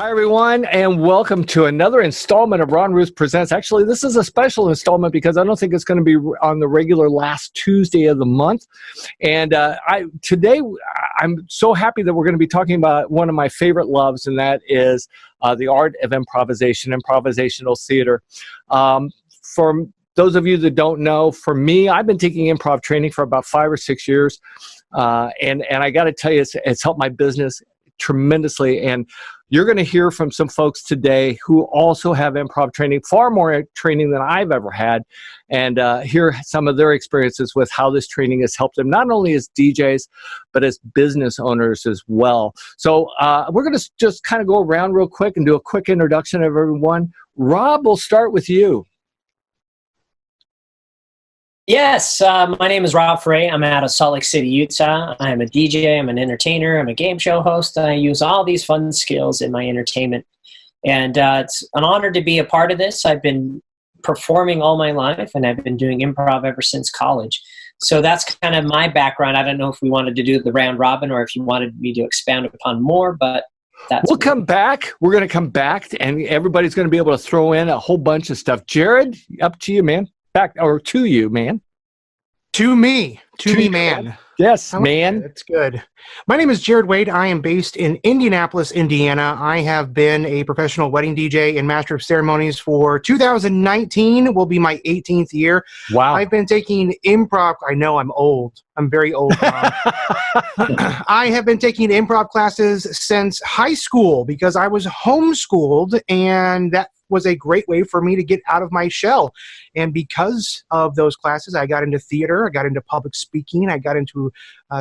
Hi, everyone, and welcome to another installment of Ron Ruth Presents. Actually, this is a special installment because I don't think it's going to be on the regular last Tuesday of the month. And today, I'm so happy that we're going to be talking about one of my favorite loves, and that is the art of improvisation, improvisational theater. For those of you that don't know, for me, I've been taking improv training for about 5 or 6 years. And I got to tell you, it's helped my business tremendously. And you're going to hear from some folks today who also have improv training, far more training than I've ever had, and hear some of their experiences with how this training has helped them, not only as DJs, but as business owners as well. So we're going to just kind of go around real quick and do a quick introduction of everyone. Rob, we'll start with you. Yes, my name is Rob Ferre. I'm out of Salt Lake City, Utah. I'm a DJ, I'm an entertainer, I'm a game show host. I use all these fun skills in my entertainment. And it's an honor to be a part of this. I've been performing all my life, and I've been doing improv ever since college. So that's kind of my background. I don't know if we wanted to do the round robin or if you wanted me to expound upon more, but we'll come back. We're going to come back, and everybody's going to be able to throw in a whole bunch of stuff. Jared, up to you, man. Back or to you, man. To me, man. Yes, man. That's good. My name is Jared Wade. I am based in Indianapolis, Indiana. I have been a professional wedding DJ and master of ceremonies for 2019 will be my 18th year. Wow. I've been taking improv. I know I'm old. I'm very old. I have been taking improv classes since high school because I was homeschooled, and that was a great way for me to get out of my shell. And because of those classes, I got into theater, I got into public speaking, I got into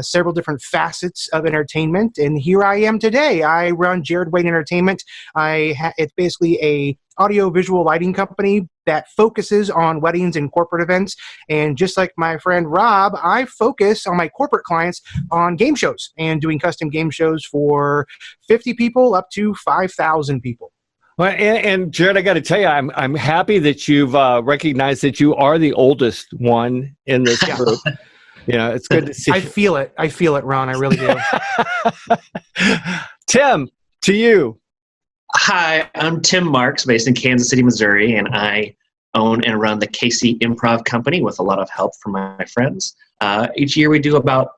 several different facets of entertainment, and here I am today. I run Jared Wade Entertainment. It's basically a audio-visual lighting company that focuses on weddings and corporate events. And just like my friend Rob, I focus on my corporate clients on game shows and doing custom game shows for 50 people up to 5,000 people. Well, and Jared, I got to tell you, I'm happy that you've recognized that you are the oldest one in this group. It's good to see. I feel it, Ron. I really do. Tim, to you. Hi, I'm Tim Marks, based in Kansas City, Missouri, and I own and run the KC Improv Company with a lot of help from my friends. Each year we do about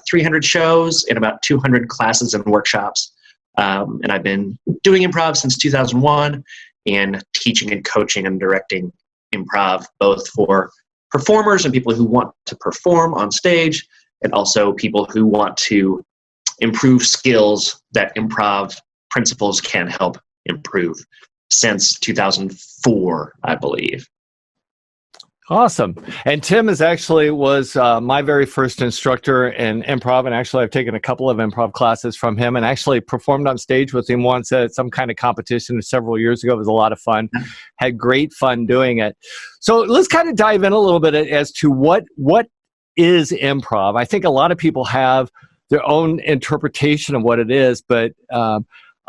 300 shows and about 200 classes and workshops. And I've been doing improv since 2001 and teaching and coaching and directing improv, both for performers and people who want to perform on stage, and also people who want to improve skills that improv principles can help improve, since 2004, I believe. Awesome. And Tim was my very first instructor in improv, and actually I've taken a couple of improv classes from him and actually performed on stage with him once at some kind of competition several years ago. It was a lot of fun. Had great fun doing it. So let's kind of dive in a little bit as to what is improv. I think a lot of people have their own interpretation of what it is, but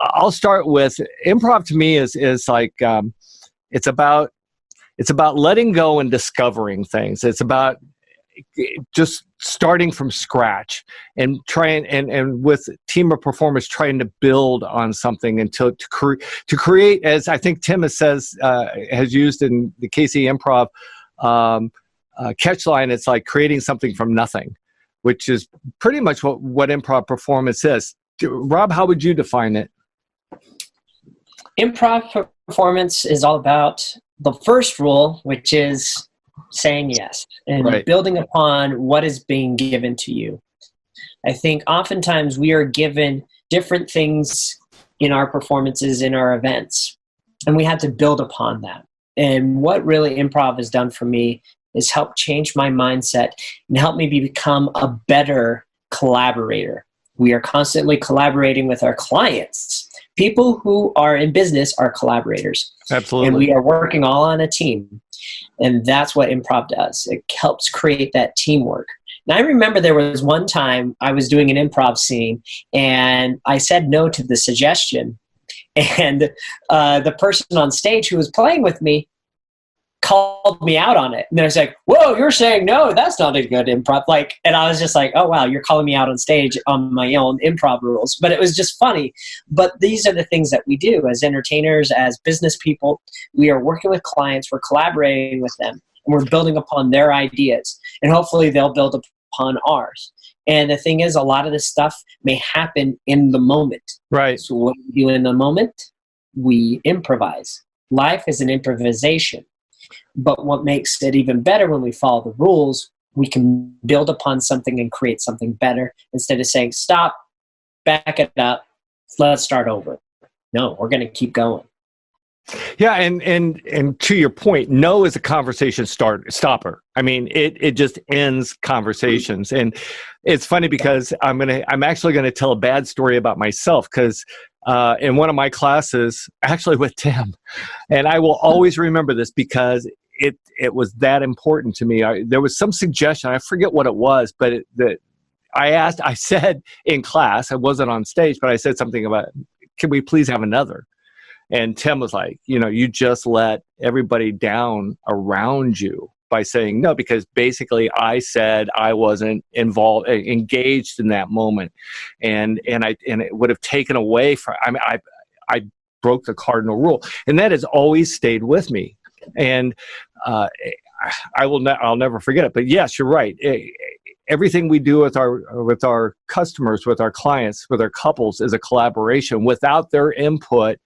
I'll start with improv. To me is like it's about letting go and discovering things. It's about just starting from scratch and trying and with a team of performers trying to build on something until to create, as I think Tim has used in the KC Improv catchline. It's like creating something from nothing, which is pretty much what improv performance is. Rob, how would you define it? Improv performance is all about the first rule, which is saying yes and building upon what is being given to you. I think oftentimes we are given different things in our performances, in our events, and we have to build upon that. And what really improv has done for me is help change my mindset and help me become a better collaborator. We are constantly collaborating with our clients. People who are in business are collaborators. Absolutely. And we are working all on a team. And that's what improv does. It helps create that teamwork. Now, I remember there was one time I was doing an improv scene, and I said no to the suggestion. And the person on stage who was playing with me called me out on it. And then I was like, whoa, you're saying no, that's not a good improv. Like, and I was just like, oh, wow, you're calling me out on stage on my own improv rules. But it was just funny. But these are the things that we do as entertainers, as business people. We are working with clients, we're collaborating with them, and we're building upon their ideas. And hopefully they'll build upon ours. And the thing is, a lot of this stuff may happen in the moment. Right. So what do we do in the moment? We improvise. Life is an improvisation. But what makes it even better when we follow the rules, we can build upon something and create something better instead of saying, stop, back it up, let's start over. No, we're going to keep going. Yeah, and to your point, no is a conversation stopper. I mean, it just ends conversations. And it's funny because I'm actually going to tell a bad story about myself, because in one of my classes, actually with Tim, and I will always remember this because it was that important to me. There was some suggestion, I forget what it was, but I said in class, I wasn't on stage, but I said something about, can we please have another? And Tim was like, you just let everybody down around you by saying no, because basically I said I wasn't engaged in that moment, and it would have taken away from. I mean, I broke the cardinal rule, and that has always stayed with me, and I'll never forget it. But yes, you're right. Everything we do with our customers, with our clients, with our couples is a collaboration. Without their input,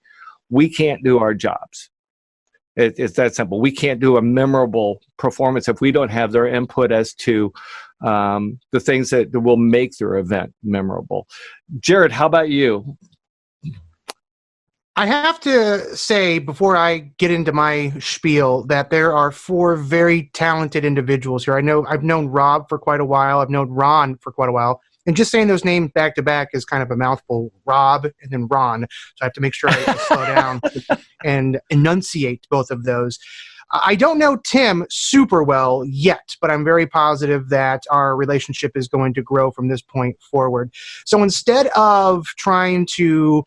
we can't do our jobs. It's that simple. We can't do a memorable performance if we don't have their input as to the things that will make their event memorable. Jared, how about you? I have to say, before I get into my spiel, that there are 4 very talented individuals here. I've known Rob for quite a while. I've known Ron for quite a while. And just saying those names back to back is kind of a mouthful. Rob and then Ron. So I have to make sure I slow down and enunciate both of those. I don't know Tim super well yet, but I'm very positive that our relationship is going to grow from this point forward. So instead of trying to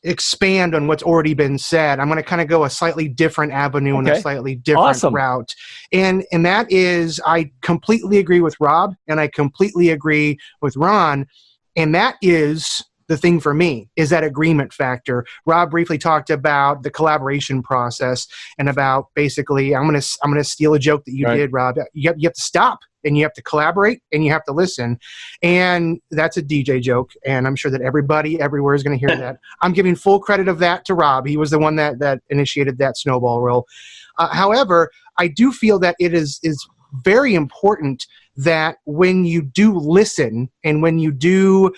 expand on what's already been said, I'm going to kind of go a slightly different avenue and a slightly different route. And that is, I completely agree with Rob and I completely agree with Ron. And that is the thing for me, is that agreement factor. Rob briefly talked about the collaboration process and about basically, I'm going to steal a joke that you did, Rob. You have to stop and you have to collaborate and you have to listen. And that's a DJ joke. And I'm sure that everybody everywhere is going to hear that. I'm giving full credit of that to Rob. He was the one that initiated that snowball roll. However, I do feel that it is very important that when you do listen and when you do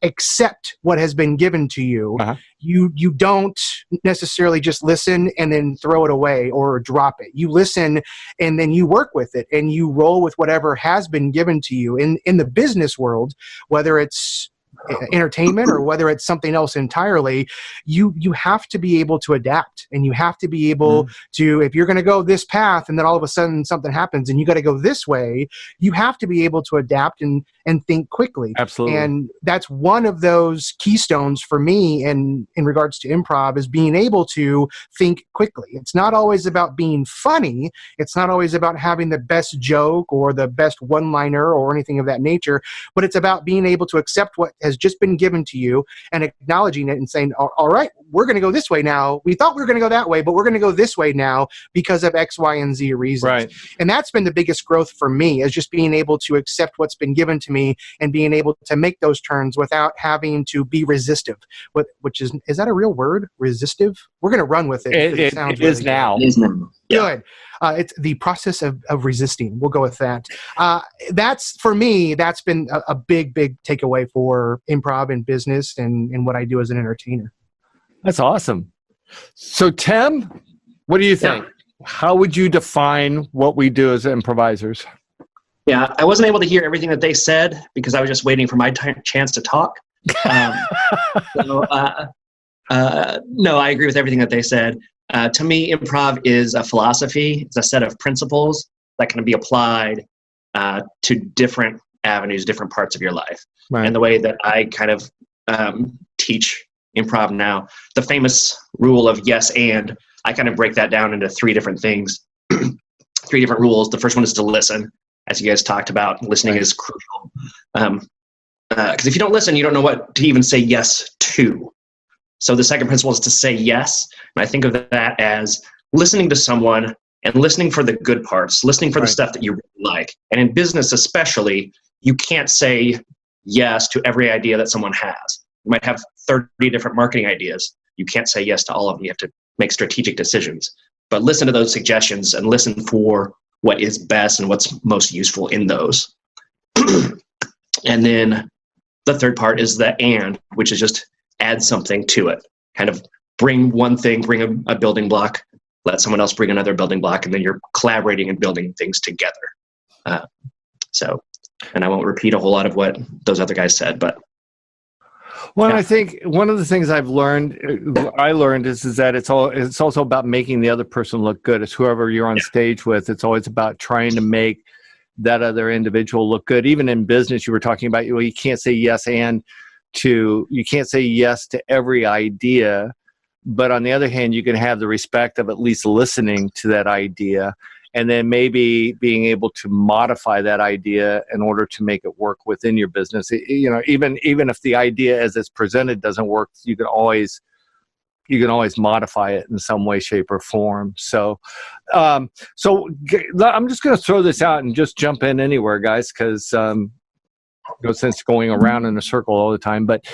accept what has been given to you, you don't necessarily just listen and then throw it away or drop it. You listen and then you work with it and you roll with whatever has been given to you. In the business world, whether it's entertainment or whether it's something else entirely, you have to be able to adapt, and you have to be able to, if you're going to go this path and then all of a sudden something happens and you got to go this way, you have to be able to adapt and think quickly. Absolutely. And that's one of those keystones for me in regards to improv, is being able to think quickly. It's not always about being funny. It's not always about having the best joke or the best one-liner or anything of that nature, but it's about being able to accept what has just been given to you and acknowledging it and saying, all right, we're going to go this way now. We thought we were going to go that way, but we're going to go this way now because of X, Y, and Z reasons. Right. And that's been the biggest growth for me, is just being able to accept what's been given to me and being able to make those turns without having to be resistive. Which is that a real word? Resistive? We're going to run with it. It really is now. Good. It's the process of resisting. We'll go with that. That's, for me, that's been a big takeaway for improv and business and what I do as an entertainer. That's awesome. So, Tim, what do you think? How would you define what we do as improvisers? Yeah, I wasn't able to hear everything that they said because I was just waiting for my chance to talk. No, I agree with everything that they said. To me, improv is a philosophy. It's a set of principles that can be applied to different avenues, different parts of your life. Right. And the way that I kind of teach improv now, the famous rule of yes and, I kind of break that down into 3 different things, 3 different rules. The first one is to listen. As you guys talked about, listening is crucial. Because if you don't listen, you don't know what to even say yes to. So the second principle is to say yes. And I think of that as listening to someone and listening for the good parts, listening for the stuff that you really like. And in business especially, you can't say yes to every idea that someone has. You might have 30 different marketing ideas. You can't say yes to all of them. You have to make strategic decisions. But listen to those suggestions and listen for what is best and what's most useful in those. And then the third part is the and, which is just add something to it. Kind of bring one thing, bring a building block, let someone else bring another building block, and then you're collaborating and building things together. And I won't repeat a whole lot of what those other guys said, but. Well, I think one of the things I learned is that it's also about making the other person look good. It's whoever you're on stage with. It's always about trying to make that other individual look good. Even in business, you were talking about, you can't say yes you can't say yes to every idea, but on the other hand, you can have the respect of at least listening to that idea, and then maybe being able to modify that idea in order to make it work within your business. Even if the idea as it's presented doesn't work, you can always modify it in some way, shape, or form. So I'm just going to throw this out and just jump in anywhere, guys, because no sense going around in a circle all the time. But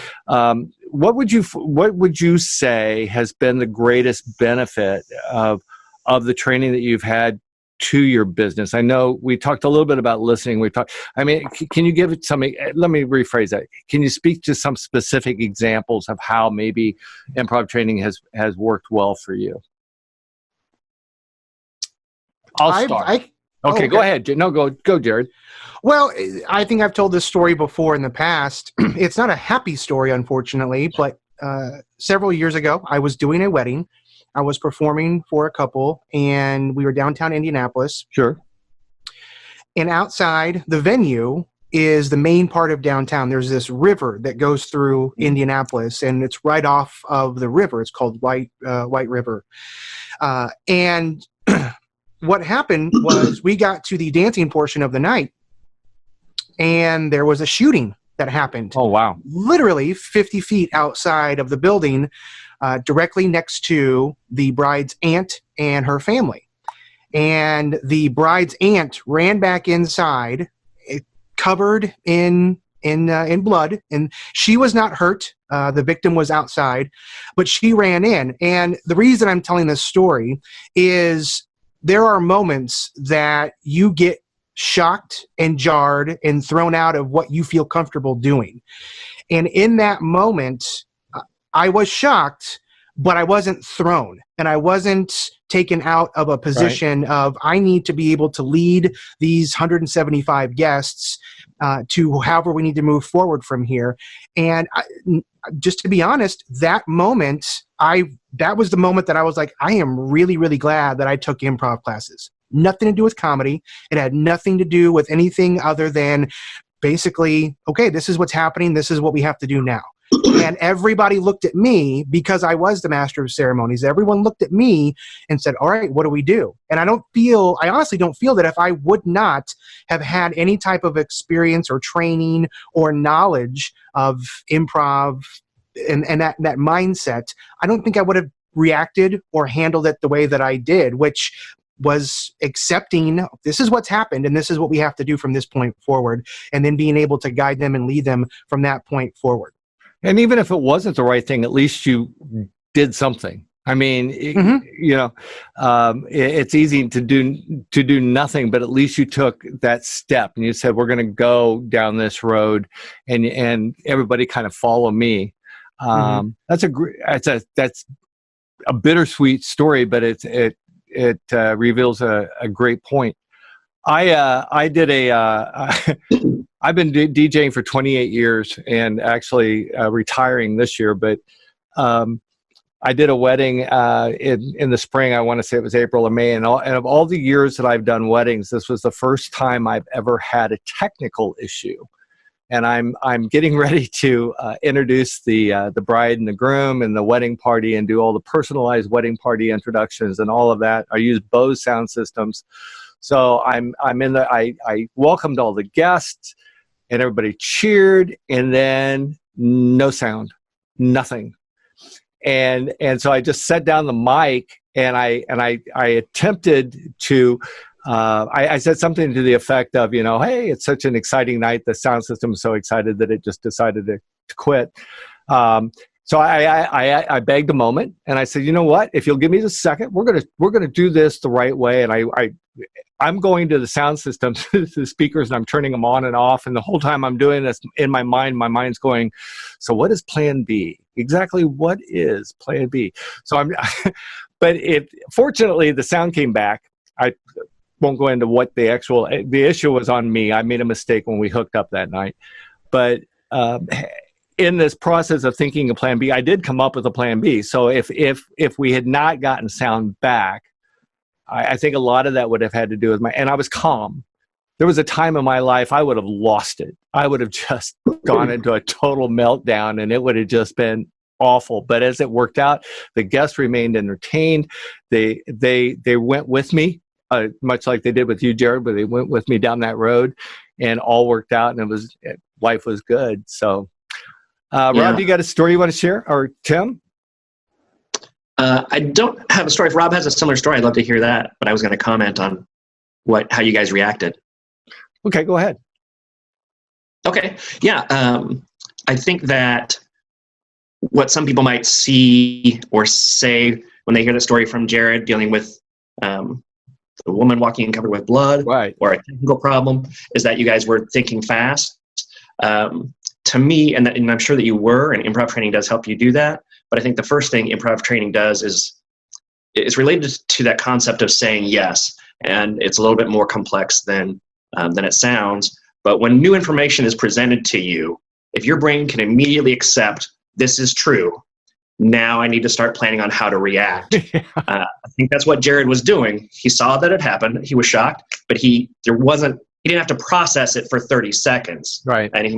what would you say has been the greatest benefit of the training that you've had to your business? I know we talked a little bit about listening. Can you give it some, let me rephrase that. Can you speak to some specific examples of how maybe improv training has worked well for you? I'll start. Okay, go ahead. No, go, Jared. Well, I think I've told this story before in the past. It's not a happy story, unfortunately, but several years ago, I was doing a wedding. I was performing for a couple, and we were downtown Indianapolis. Sure. And outside the venue is the main part of downtown. There's this river that goes through Indianapolis, and it's right off of the river. It's called White River. And what happened was we got to the dancing portion of the night, and there was a shooting that happened. Oh, wow. Literally 50 feet outside of the building, directly next to the bride's aunt and her family. And the bride's aunt ran back inside, covered in blood, and she was not hurt. The victim was outside, but she ran in. And the reason I'm telling this story is there are moments that you get shocked and jarred and thrown out of what you feel comfortable doing. And in that moment, I was shocked, but I wasn't thrown, and I wasn't taken out of a position of I need to be able to lead these 175 guests to however we need to move forward from here. And just to be honest, that moment, that was the moment that I was like, I am really, really glad that I took improv classes. Nothing to do with comedy. It had nothing to do with anything other than basically, okay, this is what's happening. This is what we have to do now. And everybody looked at me because I was the master of ceremonies. Everyone looked at me and said, all right, what do we do? And I honestly don't feel that if I would not have had any type of experience or training or knowledge of improv and that mindset, I don't think I would have reacted or handled it the way that I did, which was accepting this is what's happened and this is what we have to do from this point forward, and then being able to guide them and lead them from that point forward. And even if it wasn't the right thing, at least you did something. I mean, it's easy to do nothing, but at least you took that step and you said, we're going to go down this road, and everybody kind of follow me. That's a bittersweet story, but it reveals a great point. I've been DJing for 28 years and actually retiring this year, but I did a wedding in the spring. I want to say it was April or May, and of all the years that I've done weddings, this was the first time I've ever had a technical issue. and I'm getting ready to introduce the bride and the groom and the wedding party and do all the personalized wedding party introductions and all of that. I use Bose sound systems. So I'm in the, I welcomed all the guests and everybody cheered, and then no sound, nothing. And so I just set down the mic and I attempted to, I said something to the effect of, hey, it's such an exciting night. The sound system is so excited that it just decided to quit. So I begged a moment, and I said, you know what? If you'll give me just a second, we're gonna do this the right way. And I'm going to the sound system, to the speakers, and I'm turning them on and off. And the whole time I'm doing this in my mind's going, so what is Plan B? Exactly what is Plan B? So but fortunately the sound came back. I won't go into what the issue was on me. I made a mistake when we hooked up that night, but in this process of thinking of Plan B, I did come up with a Plan B. So if we had not gotten sound back, I think a lot of that would have had to do with and I was calm. There was a time in my life I would have lost it. I would have just gone into a total meltdown, and it would have just been awful. But as it worked out, the guests remained entertained. They went with me, much like they did with you, Jared, but they went with me down that road, and all worked out, and life was good. So, Rob, you got a story you want to share, or Tim? I don't have a story. If Rob has a similar story, I'd love to hear that. But I was going to comment on how you guys reacted. Okay, go ahead. Okay, yeah. I think that what some people might see or say when they hear the story from Jared dealing with the woman walking in covered with blood, right, or a technical problem, is that you guys were thinking fast. To me, and I'm sure that you were, and improv training does help you do that. But I think the first thing improv training does is it's related to that concept of saying yes, and it's a little bit more complex than it sounds. But when new information is presented to you, if your brain can immediately accept this is true, now I need to start planning on how to react. I think that's what Jared was doing. He saw that it happened. He was shocked, but he didn't have to process it for 30 seconds. Right. And he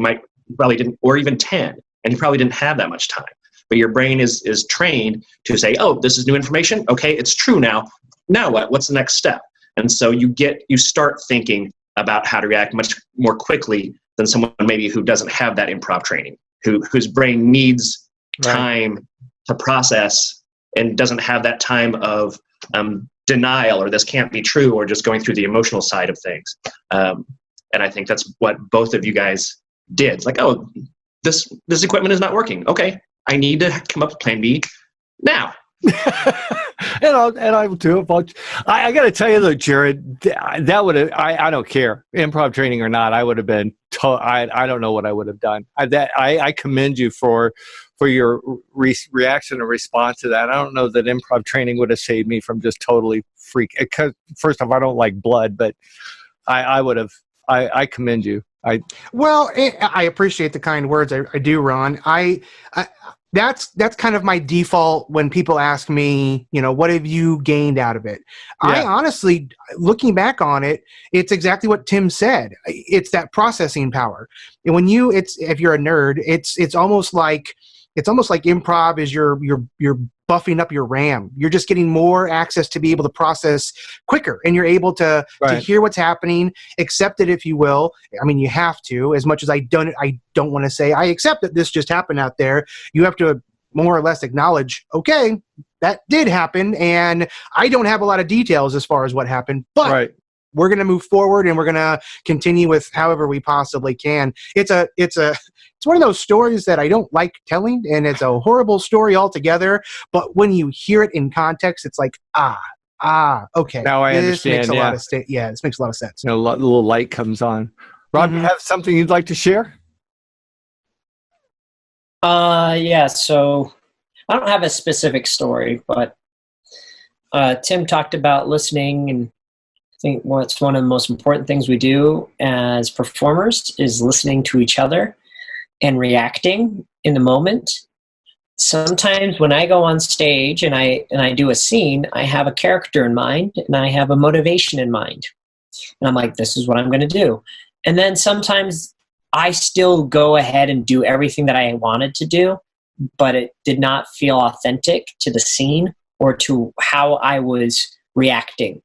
probably didn't, or even 10, and he probably didn't have that much time. But your brain is trained to say, oh, this is new information. Okay, it's true now. Now what? What's the next step? And so you start thinking about how to react much more quickly than someone maybe who doesn't have that improv training, whose brain needs time to process and doesn't have that time of denial, or this can't be true, or just going through the emotional side of things. And I think that's what both of you guys did. It's like, oh, this equipment is not working. Okay, I need to come up with Plan B now. and I will do it. I got to tell you though, Jared, that would have, I don't care, improv training or not, I would have been, I don't know what I would have done. I commend you for your reaction and response to that. I don't know that improv training would have saved me from just totally because first off, I don't like blood, but I would have, I commend you. I appreciate the kind words. I do, Ron. That's kind of my default when people ask me, what have you gained out of it? Yeah. I honestly, looking back on it, it's exactly what Tim said. It's that processing power. And if you're a nerd, it's almost like improv is you're buffing up your RAM. You're just getting more access to be able to process quicker, and you're able to hear what's happening, accept it, if you will. I mean, you have to, as much as I don't want to say, I accept that this just happened out there. You have to more or less acknowledge, okay, that did happen, and I don't have a lot of details as far as what happened, but we're going to move forward, and we're going to continue with however we possibly can. It's one of those stories that I don't like telling, and it's a horrible story altogether. But when you hear it in context, it's like, okay. Now I understand. This makes a lot of sense. A little light comes on. Rob, you have something you'd like to share? Yeah. So I don't have a specific story, but Tim talked about listening, and I think what's one of the most important things we do as performers is listening to each other and reacting in the moment. Sometimes when I go on stage and I do a scene, I have a character in mind and I have a motivation in mind. And I'm like, this is what I'm going to do. And then sometimes I still go ahead and do everything that I wanted to do, but it did not feel authentic to the scene or to how I was reacting.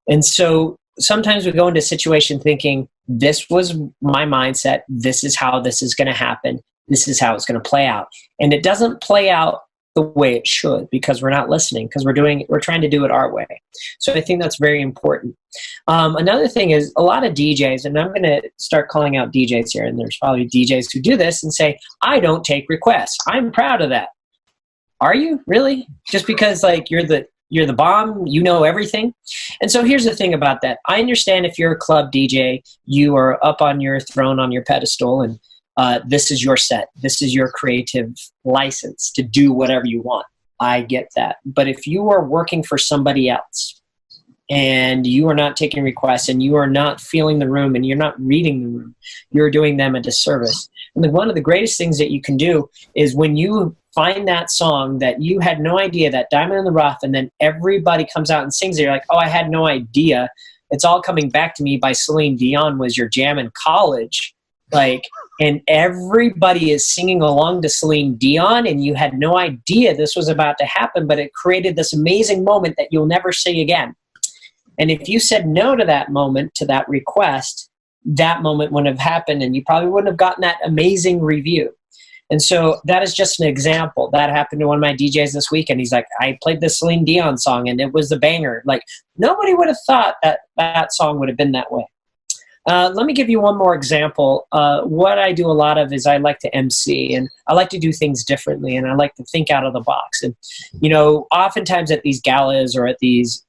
And so sometimes we go into a situation thinking, this was my mindset, this is how this is going to happen, this is how it's going to play out. And it doesn't play out the way it should because we're not listening, because we're trying to do it our way. So I think that's very important. Another thing is a lot of DJs, and I'm going to start calling out DJs here, and there's probably DJs who do this and say, I don't take requests. I'm proud of that. Are you really? Just because like you're the bomb, you know everything? And so here's the thing about that. I understand if you're a club DJ, you are up on your throne, on your pedestal, and this is your set. This is your creative license to do whatever you want. I get that. But if you are working for somebody else and you are not taking requests and you are not feeling the room and you're not reading the room, you're doing them a disservice. And then one of the greatest things that you can do is when you find that song that you had no idea, that diamond in the rough, and then everybody comes out and sings it, you're like, oh, I had no idea. It's All Coming Back to Me by Celine Dion was your jam in college. Like, and everybody is singing along to Celine Dion, and you had no idea this was about to happen, but it created this amazing moment that you'll never see again. And if you said no to that moment, to that request, that moment wouldn't have happened, and you probably wouldn't have gotten that amazing review. And so that is just an example. That happened to one of my DJs this weekend. He's like, I played the Celine Dion song, and it was the banger. Like, nobody would have thought that that song would have been that way. Let me give you one more example. What I do a lot of is I like to MC, and I like to do things differently, and I like to think out of the box. And, you know, oftentimes at these galas or at these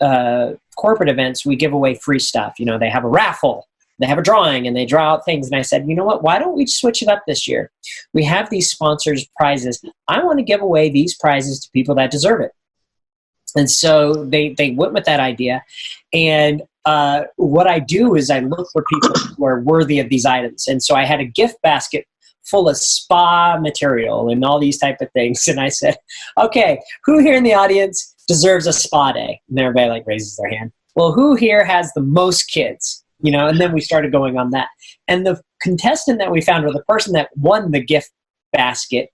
corporate events, we give away free stuff. You know, they have a raffle, they have a drawing, and they draw out things. And I said, you know what, why don't we switch it up this year? We have these sponsors prizes. I want to give away these prizes to people that deserve it. And so they went with that idea. And what I do is I look for people who are worthy of these items. And so I had a gift basket full of spa material and all these type of things. And I said, okay, who here in the audience deserves a spa day? And everybody like raises their hand. Well, who here has the most kids? You know, and then we started going on that. And the contestant that we found, or the person that won the gift basket,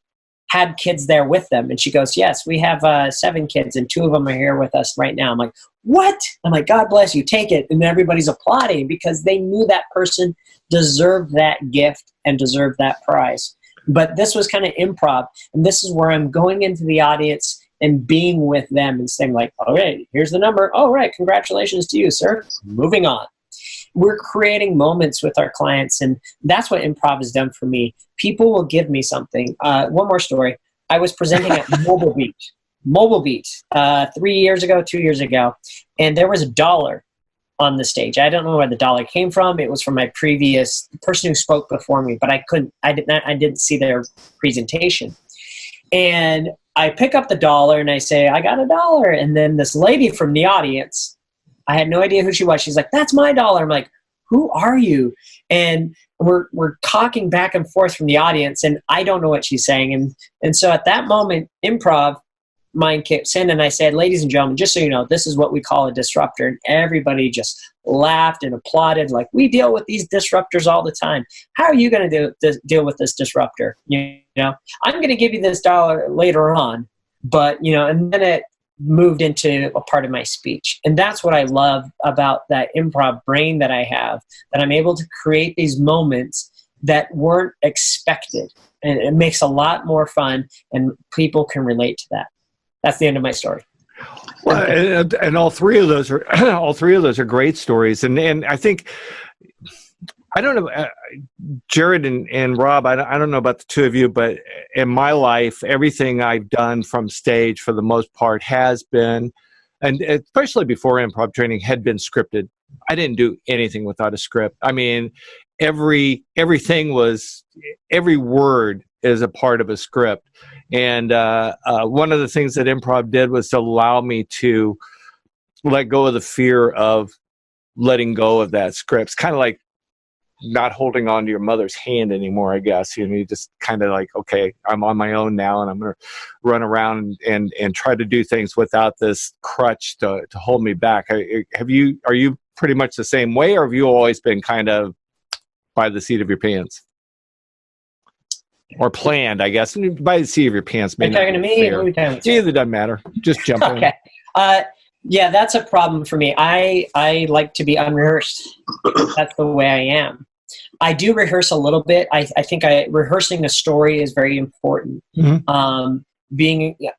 had kids there with them. And she goes, yes, we have 7 kids, and 2 of them are here with us right now. I'm like, what? I'm like, God bless you, take it. And everybody's applauding because they knew that person deserved that gift and deserved that prize. But this was kind of improv. And this is where I'm going into the audience and being with them and saying like, all right, here's the number. All right, congratulations to you, sir. Moving on. We're creating moments with our clients, and that's what improv has done for me. People will give me something. One more story. I was presenting at Mobile Beat 3 years ago, 2 years ago, and there was a dollar on the stage. I don't know where the dollar came from. It was from my previous person who spoke before me, but I didn't see their presentation. And I pick up the dollar and I say, I got a dollar. And then this lady from the audience, I had no idea who she was. She's like, that's my dollar. I'm like, who are you? And we're talking back and forth from the audience, and I don't know what she's saying. And so at that moment, improv mind kicks in, and I said, ladies and gentlemen, just so you know, this is what we call a disruptor. And everybody just laughed and applauded, like, we deal with these disruptors all the time. How are you going to deal with this disruptor? You know, I'm going to give you this dollar later on, but, you know, and then it moved into a part of my speech. And that's what I love about that improv brain that I have, that I'm able to create these moments that weren't expected. And it makes a lot more fun, and people can relate to that. That's the end of my story. Well, and all three of those are great stories. And I think, I don't know, Jared and Rob, I don't know about the two of you, but in my life, everything I've done from stage for the most part has been, and especially before improv training, had been scripted. I didn't do anything without a script. I mean, every word is a part of a script. And one of the things that improv did was to allow me to let go of the fear of letting go of that script. It's kind of like not holding on to your mother's hand anymore, I guess. You know, you just kind of like, okay, I'm on my own now, and I'm going to run around and try to do things without this crutch to hold me back. Are you pretty much the same way, or have you always been kind of by the seat of your pants? Or planned, I guess. By the seat of your pants. Are you talking to me? Or Either doesn't matter. Just jump in. Okay. Yeah, that's a problem for me. I like to be unrehearsed. That's the way I am. I do rehearse a little bit. I think rehearsing a story is very important.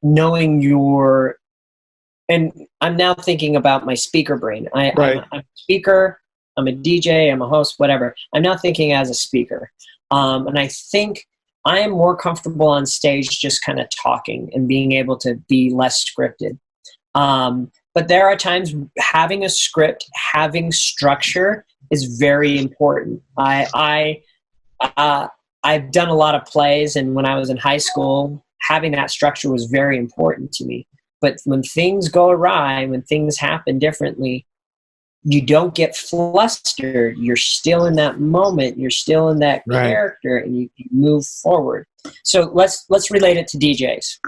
Knowing your, and I'm now thinking about my speaker brain. I'm a speaker. I'm a DJ. I'm a host. Whatever. I'm now thinking as a speaker, and I think I am more comfortable on stage just kind of talking and being able to be less scripted. But there are times having a script, having structure is very important. I've done a lot of plays, and when I was in high school, having that structure was very important to me. But when things go awry, when things happen differently, you don't get flustered. You're still in that moment. You're still in that character, and you move forward. So let's relate it to DJs.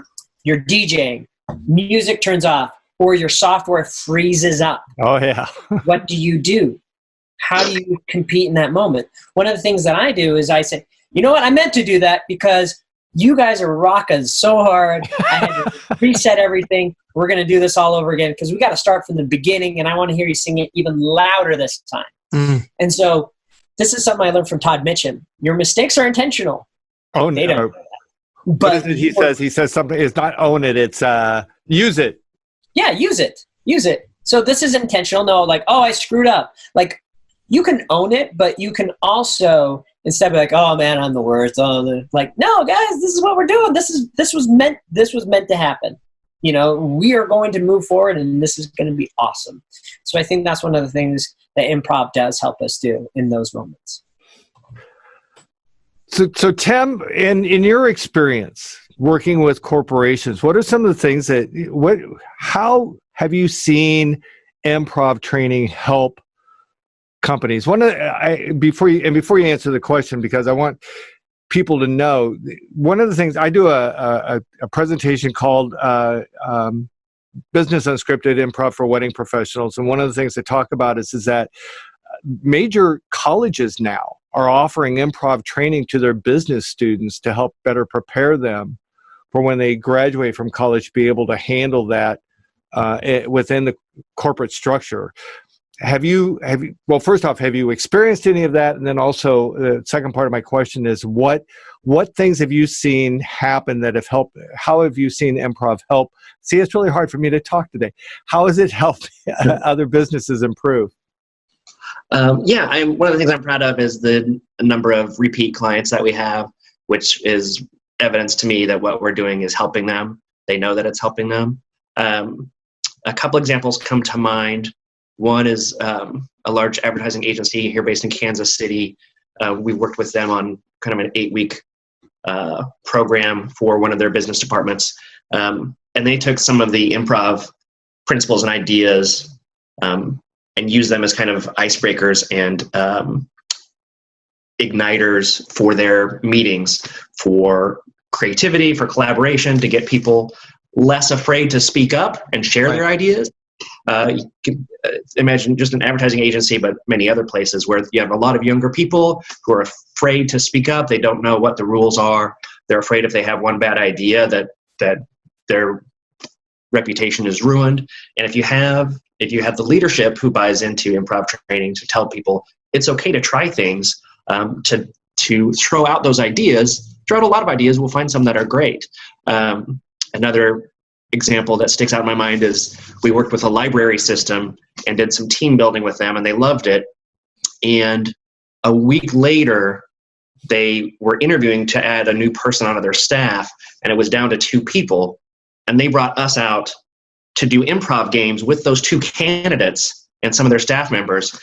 You're DJing, music turns off, or your software freezes up. Oh, yeah. What do? How do you compete in that moment? One of the things that I do is I say, you know what? I meant to do that because you guys are rocking so hard. I had to reset everything. We're going to do this all over again because we got to start from the beginning, and I want to hear you sing it even louder this time. And so this is something I learned from Todd Mitchum. Your mistakes are intentional. Oh, no. But what is it he says? He says something. It's not own it. It's use it. Yeah, use it. Use it. So this is intentional. No, like, oh, I screwed up. Like, you can own it, but you can also, instead of like, oh man, I'm the worst. Like, no, guys, this is what we're doing. This was meant to happen. You know, we are going to move forward, and this is going to be awesome. So I think that's one of the things that improv does help us do in those moments. So Tim, in your experience working with corporations, what are some of the things how have you seen improv training help companies? Before you answer the question, because I want people to know, one of the things I do a presentation called Business Unscripted Improv for Wedding Professionals, and one of the things I talk about is that major colleges now are offering improv training to their business students to help better prepare them for when they graduate from college to be able to handle that within the corporate structure. Well, first off, have you experienced any of that? And then also the second part of my question is what things have you seen happen that have helped? How have you seen improv help? See, it's really hard for me to talk today. How has it helped other businesses improve? One of the things I'm proud of is the number of repeat clients that we have, which is evidence to me that what we're doing is helping them. They know that it's helping them. A couple examples come to mind. One is a large advertising agency here based in Kansas City. We worked with them on kind of an 8-week program for one of their business departments. And they took some of the improv principles and ideas and used them as kind of icebreakers and igniters for their meetings, for creativity, for collaboration, to get people less afraid to speak up and share their ideas. You can imagine just an advertising agency, but many other places where you have a lot of younger people who are afraid to speak up. They don't know what the rules are. They're afraid if they have one bad idea that their reputation is ruined. And if you have the leadership who buys into improv training to tell people it's okay to try things, to throw out those ideas, throw out a lot of ideas, we'll find some that are great. Another example that sticks out in my mind is we worked with a library system and did some team building with them, and they loved it. And a week later, they were interviewing to add a new person onto their staff, and it was down to 2 people. And they brought us out to do improv games with those 2 candidates and some of their staff members,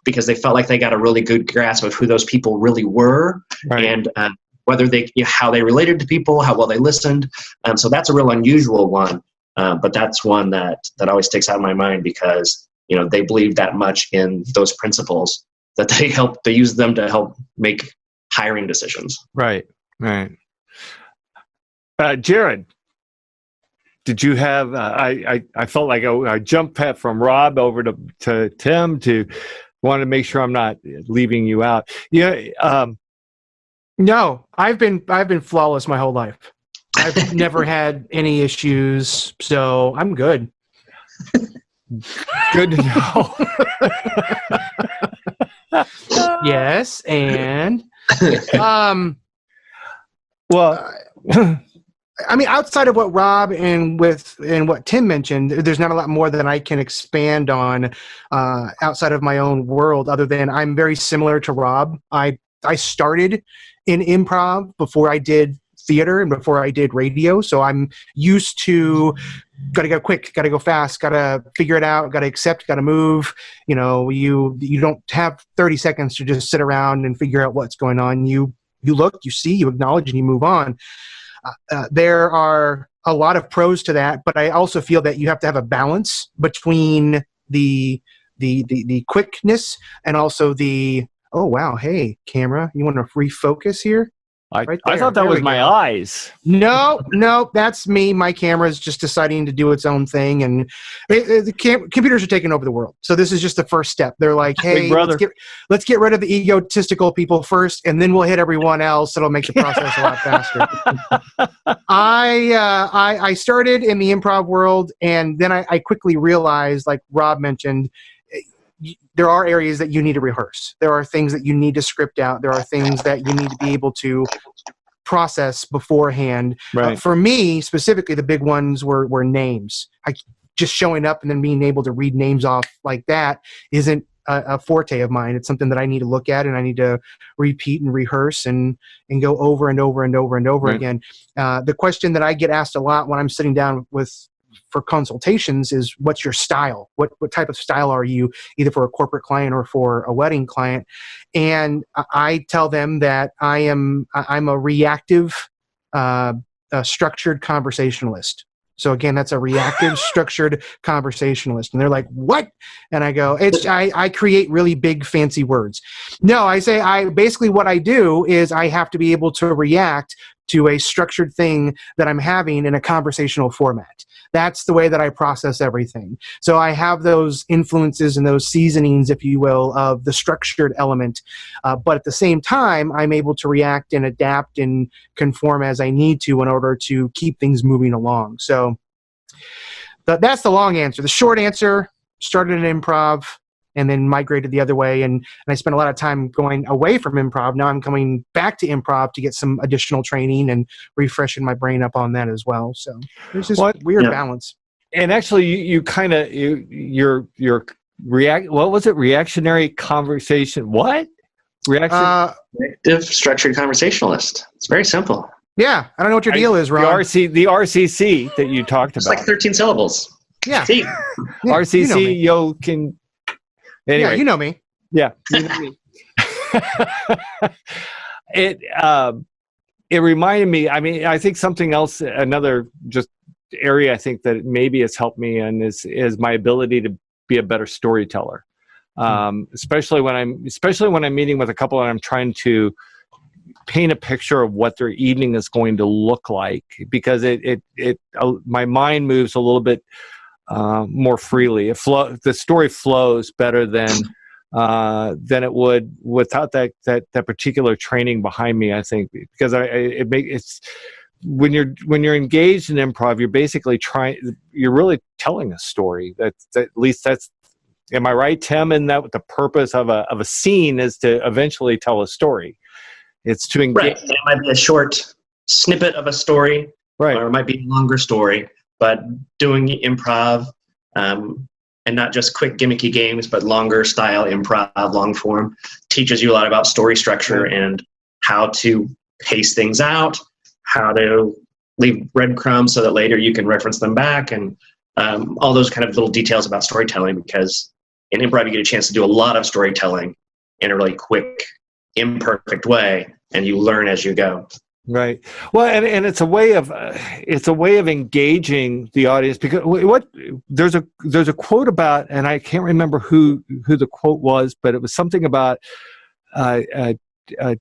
because they felt like they got a really good grasp of who those people really were, and whether how they related to people, how well they listened. So that's a real unusual one, but that's one that always sticks out in my mind because they believe that much in those principles that they use them to help make hiring decisions. Right. Jared, did you have? I felt like I jumped from Rob over to Tim to Want to make sure I'm not leaving you out. Yeah. No, I've been flawless my whole life. I've never had any issues, so I'm good. Good to know. Yes, and well, I mean, outside of what Rob and what Tim mentioned, there's not a lot more that I can expand on outside of my own world, other than I'm very similar to Rob. I started in improv before I did theater and before I did radio, so I'm used to gotta go quick, gotta go fast, gotta figure it out, gotta accept, gotta move. You don't have 30 seconds to just sit around and figure out what's going on. You look, you see, you acknowledge, and you move on. There are a lot of pros to that, but I also feel that you have to have a balance between the quickness and also the, oh wow, hey camera, you want to refocus here? Right I thought that was my eyes. No, that's me. My camera is just deciding to do its own thing, and computers are taking over the world. So this is just the first step. They're like, hey, let's get rid of the egotistical people first, and then we'll hit everyone else. It'll make the process a lot faster. I started in the improv world, and then I quickly realized, like Rob mentioned, there are areas that you need to rehearse. There are things that you need to script out. There are things that you need to be able to process beforehand. Right. For me, specifically, the big ones were names. Just showing up and then being able to read names off like that isn't a forte of mine. It's something that I need to look at, and I need to repeat and rehearse and go over and over and over and over again. The question that I get asked a lot when I'm sitting down for consultations is, what's your style? What type of style are you, either for a corporate client or for a wedding client? And I tell them that I'm a reactive, structured conversationalist. So again, that's a reactive, structured conversationalist. And they're like, what? And I go, I create really big, fancy words. No, I say, basically what I do is I have to be able to react to a structured thing that I'm having in a conversational format. That's the way that I process everything. So I have those influences and those seasonings, if you will, of the structured element. But at the same time, I'm able to react and adapt and conform as I need to in order to keep things moving along. So that's the long answer. The short answer, started in improv and then migrated the other way. And I spent a lot of time going away from improv. Now I'm coming back to improv to get some additional training and refreshing my brain up on that as well. So there's this weird balance. And actually, you kind of, your what was it? Reactionary conversation. What? Reactive structured conversationalist. It's very simple. Yeah. I don't know what your deal is, Ron. The RCC that you talked about. It's like 13 syllables. Yeah. RCC, you know can... Anyway. Yeah, you know me. Yeah. You know me. It reminded me, I mean, I think something else, another just area I think that maybe has helped me in is my ability to be a better storyteller. Especially when I'm meeting with a couple and I'm trying to paint a picture of what their evening is going to look like, because my mind moves a little bit more freely. The story flows better than it would without that particular training behind me. I think because it's when you're engaged in improv, you're basically you're really telling a story. At least that's. Am I right, Tim? And that the purpose of a scene is to eventually tell a story. It's to engage. Right. It might be a short snippet of a story, right, or it might be a longer story. But doing improv, and not just quick gimmicky games, but longer style improv, long form, teaches you a lot about story structure and how to pace things out, how to leave breadcrumbs so that later you can reference them back, and all those kind of little details about storytelling, because in improv you get a chance to do a lot of storytelling in a really quick, imperfect way, and you learn as you go. Right. Well, and it's a way of engaging the audience, because there's a quote about, and I can't remember who the quote was, but it was something about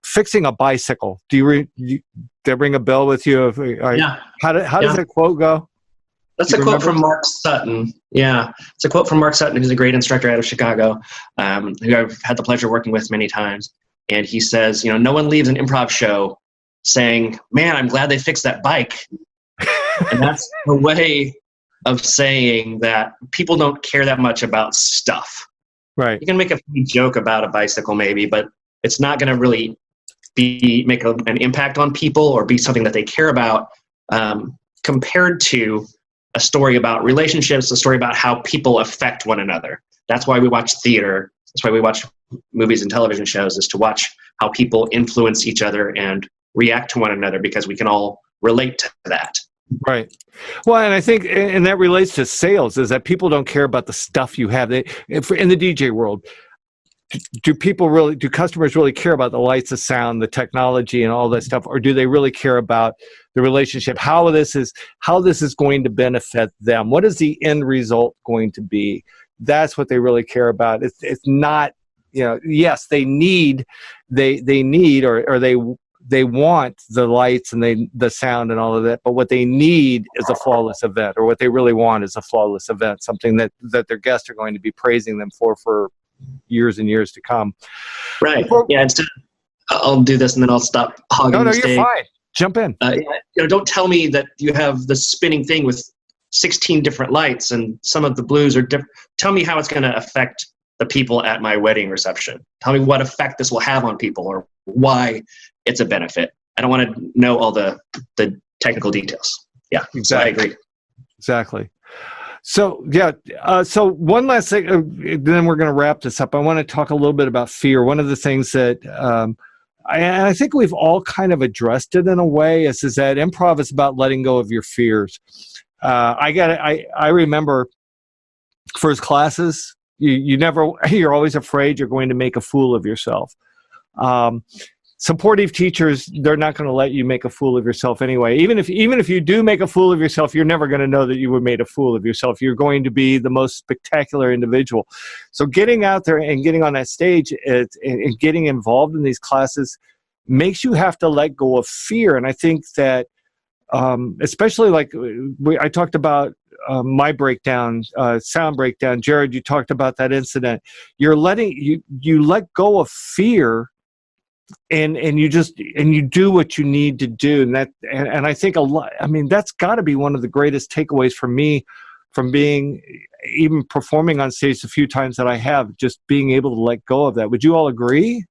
fixing a bicycle. Do you ring a bell with you? Yeah. How does that quote go? That's a quote from Mark Sutton. Yeah, it's a quote from Mark Sutton, who's a great instructor out of Chicago, who I've had the pleasure of working with many times. And he says, no one leaves an improv show saying, man, I'm glad they fixed that bike. And that's a way of saying that people don't care that much about stuff. Right. You can make a funny joke about a bicycle maybe, but it's not going to really make an impact on people or be something that they care about, compared to a story about relationships, a story about how people affect one another. That's why we watch theater. That's why we watch movies and television shows, is to watch how people influence each other and react to one another, because we can all relate to that. Right. Well, and I think, and that relates to sales, is that people don't care about the stuff you have. In the DJ world, do customers really care about the lights, the sound, the technology, and all that stuff, or do they really care about the relationship? How this is going to benefit them? What is the end result going to be? That's what they really care about. It's not, yes, they need or they want the lights and the sound and all of that, but what they need is a flawless event, or what they really want is a flawless event, something that their guests are going to be praising them for years and years to come. Right. Yeah. Instead, I'll do this and then I'll stop hogging the stage. You're fine. Jump in. Don't tell me that you have the spinning thing with 16 different lights and some of the blues are different. Tell me how it's going to affect the people at my wedding reception. Tell me what effect this will have on people, or why it's a benefit. I don't want to know all the technical details. Yeah, exactly. So I agree. Exactly. So, so one last thing, then we're going to wrap this up. I want to talk a little bit about fear. One of the things that I think we've all kind of addressed it in a way is that improv is about letting go of your fears. I remember first classes, you're always afraid you're going to make a fool of yourself. Supportive teachers, they're not going to let you make a fool of yourself anyway. Even if you do make a fool of yourself, you're never going to know that you were made a fool of yourself. You're going to be the most spectacular individual. So getting out there and getting on that stage and getting involved in these classes makes you have to let go of fear. And I think that especially like I talked about my breakdown, sound breakdown. Jared, you talked about that incident. You're you let go of fear. And you do what you need to do, and I think that's got to be one of the greatest takeaways for me from even performing on stage the few times that I have, just being able to let go of that. Would you all agree?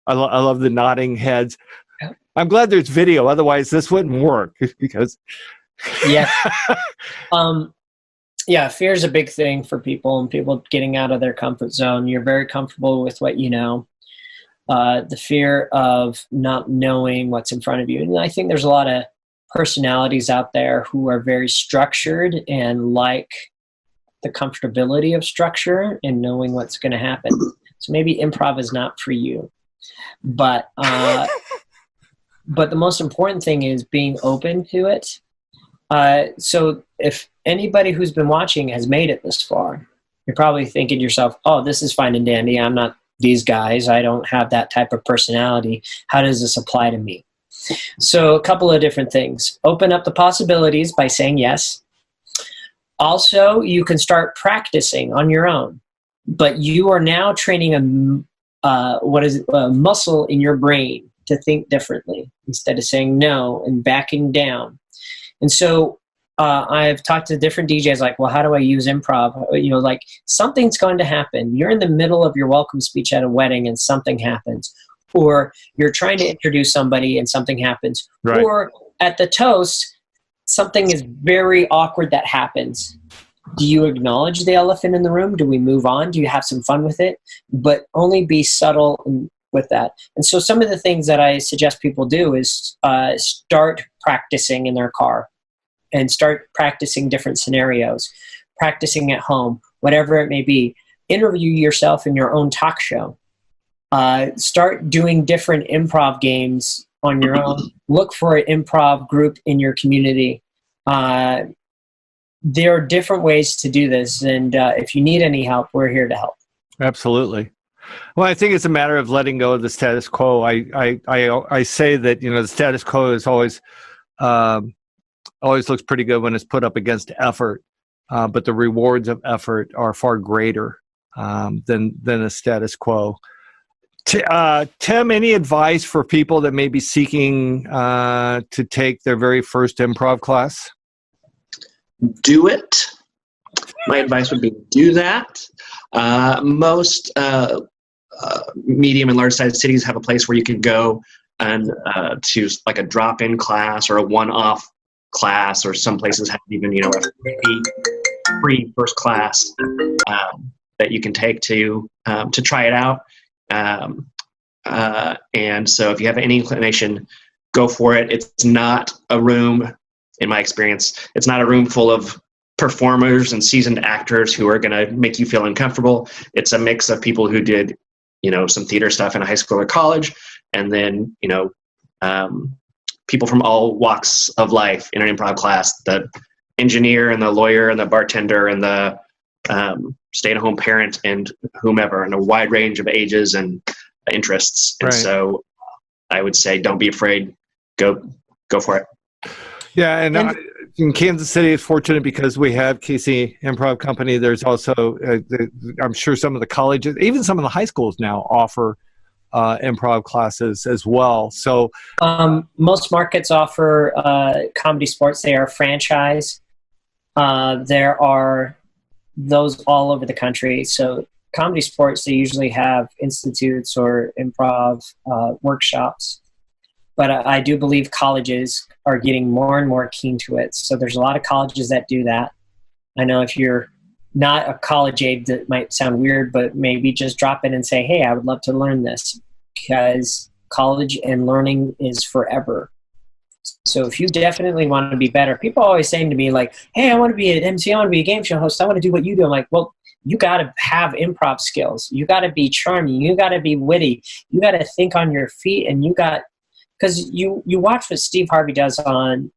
I love the nodding heads. I'm glad there's video, otherwise this wouldn't work because yeah. Yeah, fear is a big thing for people, and people getting out of their comfort zone. You're very comfortable with what you know. The fear of not knowing what's in front of you. And I think there's a lot of personalities out there who are very structured and like the comfortability of structure and knowing what's going to happen. So maybe improv is not for you. But but the most important thing is being open to it. So if anybody who's been watching has made it this far, you're probably thinking to yourself, oh, this is fine and dandy. I'm not these guys. I don't have that type of personality. How does this apply to me? So a couple of different things. Open up the possibilities by saying yes. Also, you can start practicing on your own, but you are now training a muscle in your brain to think differently instead of saying no and backing down. And so I've talked to different DJs like, well, how do I use improv? Like something's going to happen. You're in the middle of your welcome speech at a wedding and something happens. Or you're trying to introduce somebody and something happens. Right. Or at the toast, something is very awkward that happens. Do you acknowledge the elephant in the room? Do we move on? Do you have some fun with it? But only be subtle with that. And so some of the things that I suggest people do is start practicing in their car and start practicing different scenarios, practicing at home, whatever it may be. Interview yourself in your own talk show. Start doing different improv games on your own. Look for an improv group in your community. There are different ways to do this, and if you need any help, we're here to help. Absolutely. Well, I think it's a matter of letting go of the status quo. I say that the status quo is always always looks pretty good when it's put up against effort, but the rewards of effort are far greater than a status quo. Tim, any advice for people that may be seeking to take their very first improv class? Do it. My advice would be do that. Most medium and large sized cities have a place where you can go and choose like a drop-in class or a one-off class, or some places have even a free first class that you can take to try it out. And so if you have any inclination, go for it. It's not a room, in my experience, it's not a room full of performers and seasoned actors who are going to make you feel uncomfortable. It's a mix of people who did, some theater stuff in high school or college, and then, people from all walks of life in an improv class, the engineer and the lawyer and the bartender and the stay-at-home parent and whomever, and a wide range of ages and interests. And so I would say, don't be afraid. Go for it. Yeah. And in Kansas City, it's fortunate because we have KC Improv Company. There's also, I'm sure some of the colleges, even some of the high schools now offer improv classes as well. So most markets offer comedy sports. They are franchise. There are those all over the country. So comedy sports, they usually have institutes or improv workshops. But I do believe colleges are getting more and more keen to it. So there's a lot of colleges that do that. I know if you're not a college aide, that might sound weird, but maybe just drop in and say, hey, I would love to learn this, because college and learning is forever. So if you definitely want to be better, people are always saying to me like, hey, I want to be an MC, I want to be a game show host, I want to do what you do. I'm like, well, you got to have improv skills. You got to be charming. You got to be witty. You got to think on your feet, and because you watch what Steve Harvey does on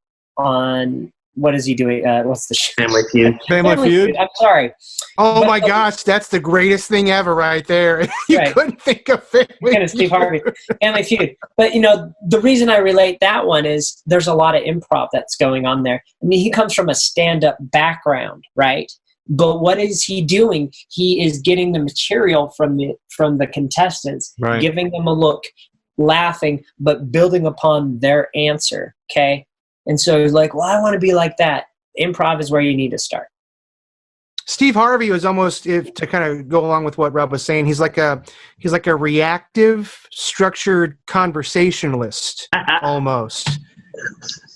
what is he doing? What's the show? Family Feud. Family Feud. I'm sorry. Oh my gosh, that's the greatest thing ever right there. You couldn't think of Family Steve Harvey. Family Feud. But the reason I relate that one is there's a lot of improv that's going on there. I mean, he comes from a stand-up background, right? But what is he doing? He is getting the material from the contestants, giving them a look, laughing, but building upon their answer, okay? And so he's like, well, I want to be like that. Improv is where you need to start. Steve Harvey was almost, to kind of go along with what Rob was saying, he's like a reactive, structured conversationalist, almost.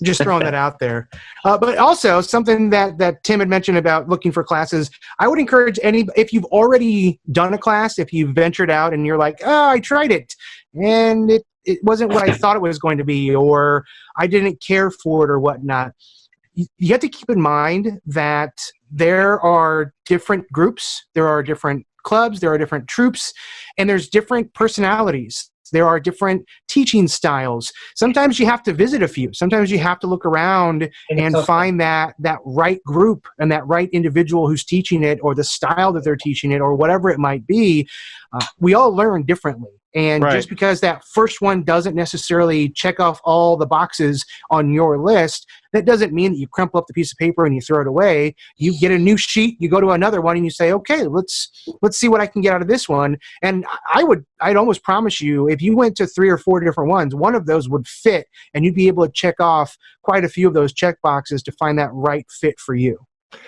Just throwing that out there. But also something that Tim had mentioned about looking for classes, I would encourage if you've already done a class, if you've ventured out and you're like, oh, I tried it and it wasn't what I thought it was going to be, or I didn't care for it or whatnot. You have to keep in mind that there are different groups, there are different clubs, there are different troupes, and there's different personalities. There are different teaching styles. Sometimes you have to visit a few. Sometimes you have to look around and find that right group and that right individual who's teaching it, or the style that they're teaching it, or whatever it might be. We all learn differently. And just because that first one doesn't necessarily check off all the boxes on your list, that doesn't mean that you crumple up the piece of paper and you throw it away. You get a new sheet, you go to another one, and you say, okay, let's see what I can get out of this one. And I'd almost promise you, if you went to 3 or 4 different ones, one of those would fit, and you'd be able to check off quite a few of those check boxes to find that right fit for you.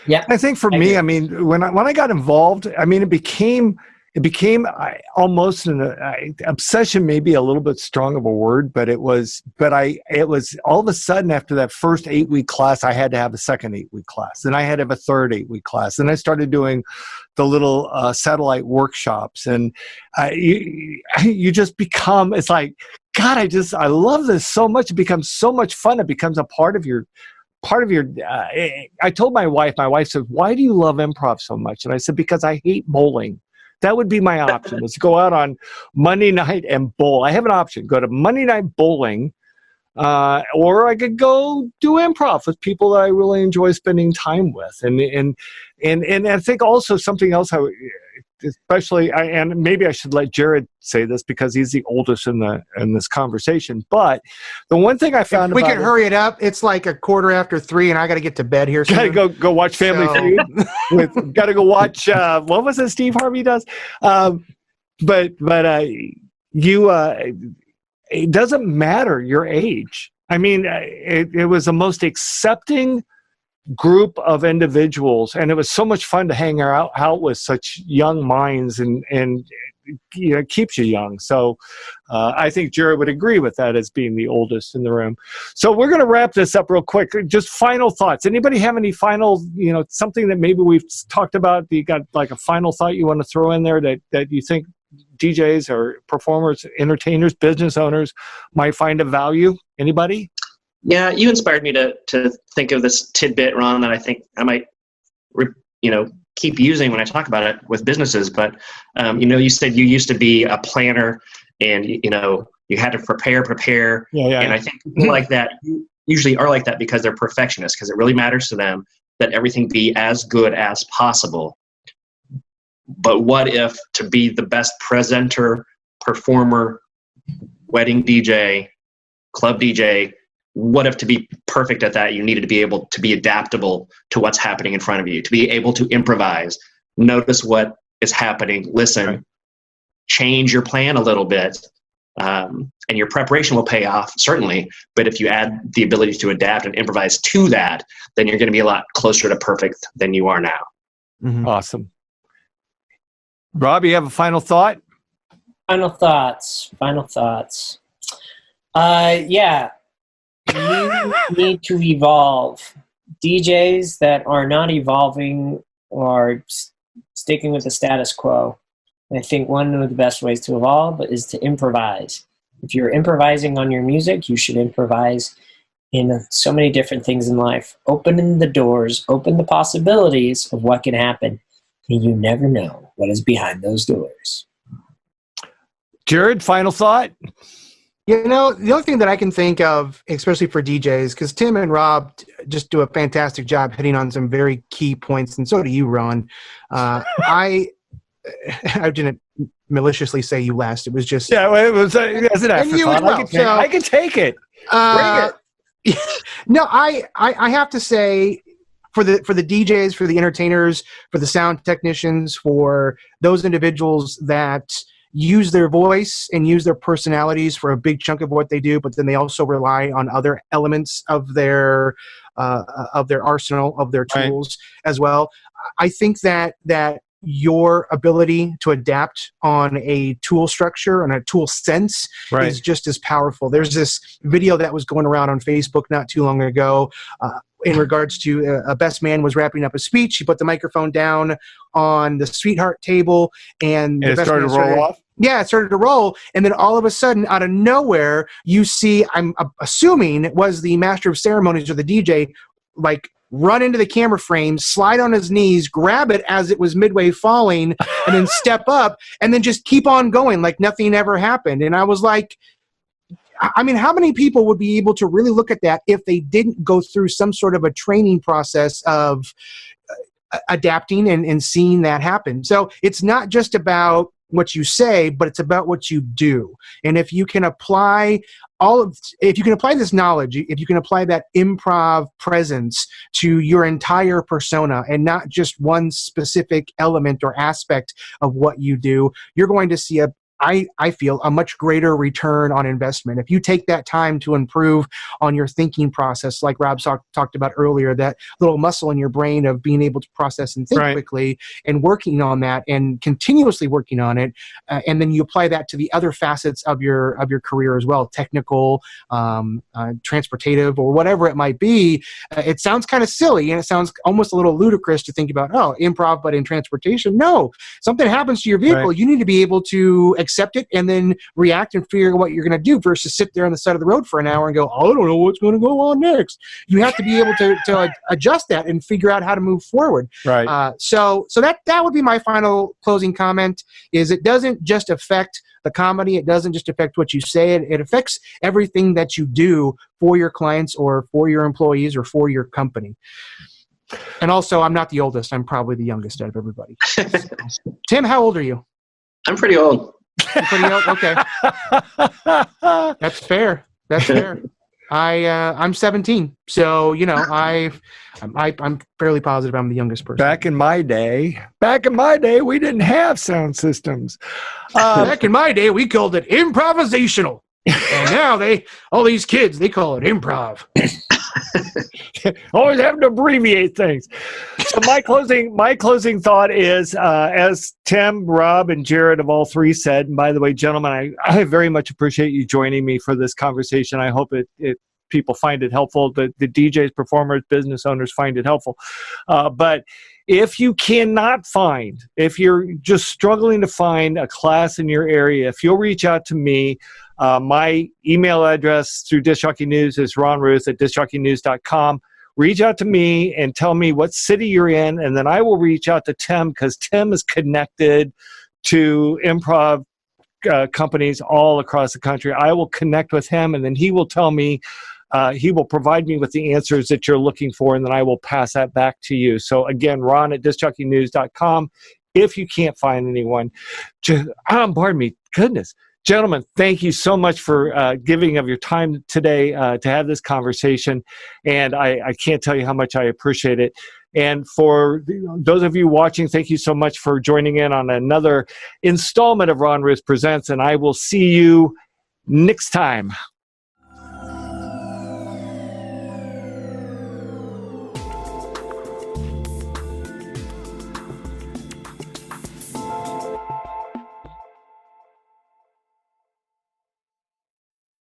Yeah, I think for me, I mean, when I got involved, I mean, it became almost an obsession, maybe a little bit strong of a word, but it was all of a sudden after that first 8-week class, I had to have a second 8-week class. Then I had to have a third 8-week class. Then I started doing the little satellite workshops, and you just become, it's like, God, I love this so much. It becomes so much fun. It becomes a part of your, I told my wife said, why do you love improv so much? And I said, because I hate bowling. That would be my option. Let's go out on Monday night and bowl. I have an option. Go to Monday night bowling, or I could go do improv with people that I really enjoy spending time with. And I think also something else especially, and maybe I should let Jared say this because he's the oldest in this conversation. But the one thing I found, if we can hurry it up. It's like 3:15, and I got to get to bed here soon. Got to go watch Family Feud. Got to go watch. What was it Steve Harvey does? But it doesn't matter your age. I mean, it was the most accepting group of individuals, and it was so much fun to hang out with such young minds, and it keeps you young. So I think Jared would agree with that as being the oldest in the room. So we're going to wrap this up real quick. Just final thoughts. Anybody have any final, something that maybe we've talked about? You got like a final thought you want to throw in there that you think DJs or performers, entertainers, business owners might find of value? Anybody? Yeah, you inspired me to think of this tidbit, Ron, that I think I might, keep using when I talk about it with businesses. But, you said you used to be a planner, and, you had to prepare. Yeah. And I think people like that usually are like that because they're perfectionists, because it really matters to them that everything be as good as possible. But what if to be the best presenter, performer, wedding DJ, club DJ, what if to be perfect at that, you needed to be able to be adaptable to what's happening in front of you, to be able to improvise, notice what is happening, listen, right, change your plan a little bit, and your preparation will pay off, certainly. But if you add the ability to adapt and improvise to that, then you're going to be a lot closer to perfect than you are now. Mm-hmm. Awesome. Rob, you have a final thought? Final thoughts. Yeah. You need to evolve. DJs that are not evolving are sticking with the status quo. And I think one of the best ways to evolve is to improvise. If you're improvising on your music, you should improvise in so many different things in life. Open the doors, open the possibilities of what can happen. And you never know what is behind those doors. Jared, final thought? The only thing that I can think of, especially for DJs, because Tim and Rob just do a fantastic job hitting on some very key points, and so do you, Ron. I didn't maliciously say you last. It was just... Yeah, it was an afterthought. Well. I can take it. Bring it. No, I have to say... For the DJs, for the entertainers, for the sound technicians, for those individuals that use their voice and use their personalities for a big chunk of what they do, but then they also rely on other elements of their arsenal, of their tools as well. I think that your ability to adapt on a tool structure and a tool sense is just as powerful. There's this video that was going around on Facebook not too long ago in regards to a best man was wrapping up a speech. He put the microphone down on the sweetheart table, and the best started man to roll off? Yeah, it started to roll, and then all of a sudden, out of nowhere, you see, I'm assuming it was the master of ceremonies or the DJ, like, run into the camera frame, slide on his knees, grab it as it was midway falling, and then step up, and then just keep on going like nothing ever happened. And I was like, I mean, how many people would be able to really look at that if they didn't go through some sort of a training process of adapting and seeing that happen? So it's not just about what you say, but it's about what you do. And if you can apply this knowledge, if you can apply that improv presence to your entire persona and not just one specific element or aspect of what you do, you're going to see I feel a much greater return on investment. If you take that time to improve on your thinking process, like Rob talked about earlier, that little muscle in your brain of being able to process and think quickly, and working on that and continuously working on it, and then you apply that to the other facets of your career as well, technical, transportative, or whatever it might be. It sounds kind of silly, and it sounds almost a little ludicrous to think about, improv, but in transportation. No, something happens to your vehicle. You need to be able to accept it and then react and figure out what you're going to do versus sit there on the side of the road for an hour and go, I don't know what's going to go on next. You have to be able to adjust that and figure out how to move forward. So that would be my final closing comment, is it doesn't just affect the comedy. It doesn't just affect what you say. It affects everything that you do for your clients or for your employees or for your company. And also, I'm not the oldest. I'm probably the youngest out of everybody. So. Tim, how old are you? I'm pretty old. You're pretty old? Okay. That's fair. That's fair. I'm 17, so I'm fairly positive I'm the youngest person. Back in my day, we didn't have sound systems. Back in my day, we called it improvisational, and now all these kids, they call it improv. Always having to abbreviate things. So my closing thought is, as Tim, Rob, and Jared have all three said, and by the way, gentlemen, I very much appreciate you joining me for this conversation. I hope people find it helpful. The DJs, performers, business owners find it helpful. But if you cannot find, if you're just struggling to find a class in your area, if you'll reach out to me, my email address through Disc Jockey News is ronruth@discjockeynews.com. Reach out to me and tell me what city you're in, and then I will reach out to Tim, because Tim is connected to improv companies all across the country. I will connect with him, and then he will tell me, he will provide me with the answers that you're looking for, and then I will pass that back to you. So again, ron@discjockeynews.com. If you can't find anyone, pardon me, goodness. Gentlemen, thank you so much for giving of your time today to have this conversation, and I can't tell you how much I appreciate it. And for those of you watching, thank you so much for joining in on another installment of Ron Ruth Presents, and I will see you next time.